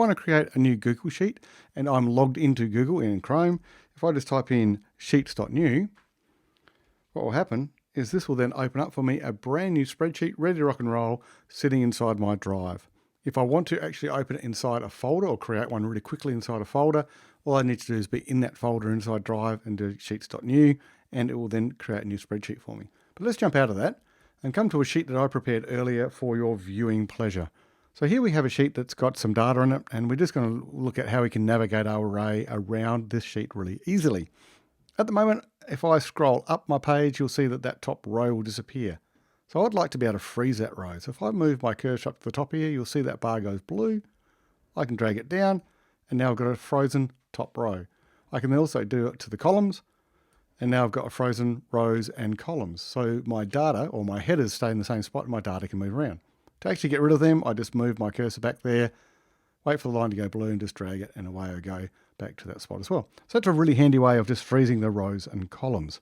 want to create a new Google Sheet and I'm logged into Google in Chrome, if I just type in sheets.new, what will happen is this will then open up for me a brand new spreadsheet ready to rock and roll sitting inside my drive. If I want to actually open it inside a folder or create one really quickly inside a folder, all I need to do is be in that folder inside Drive and do sheets.new, and it will then create a new spreadsheet for me. But let's jump out of that and come to a sheet that I prepared earlier for your viewing pleasure. So here we have a sheet that's got some data in it, and we're just going to look at how we can navigate our array around this sheet really easily. At the moment, if I scroll up my page, you'll see that that top row will disappear. So I'd like to be able to freeze that row. So if I move my cursor up to the top here, you'll see that bar goes blue. I can drag it down, and now I've got a frozen top row. I can also do it to the columns, and now I've got a frozen rows and columns. So my data or my headers stay in the same spot and my data can move around. To actually get rid of them, I just move my cursor back there, wait for the line to go blue and just drag it, and away I go back to that spot as well. So that's a really handy way of just freezing the rows and columns.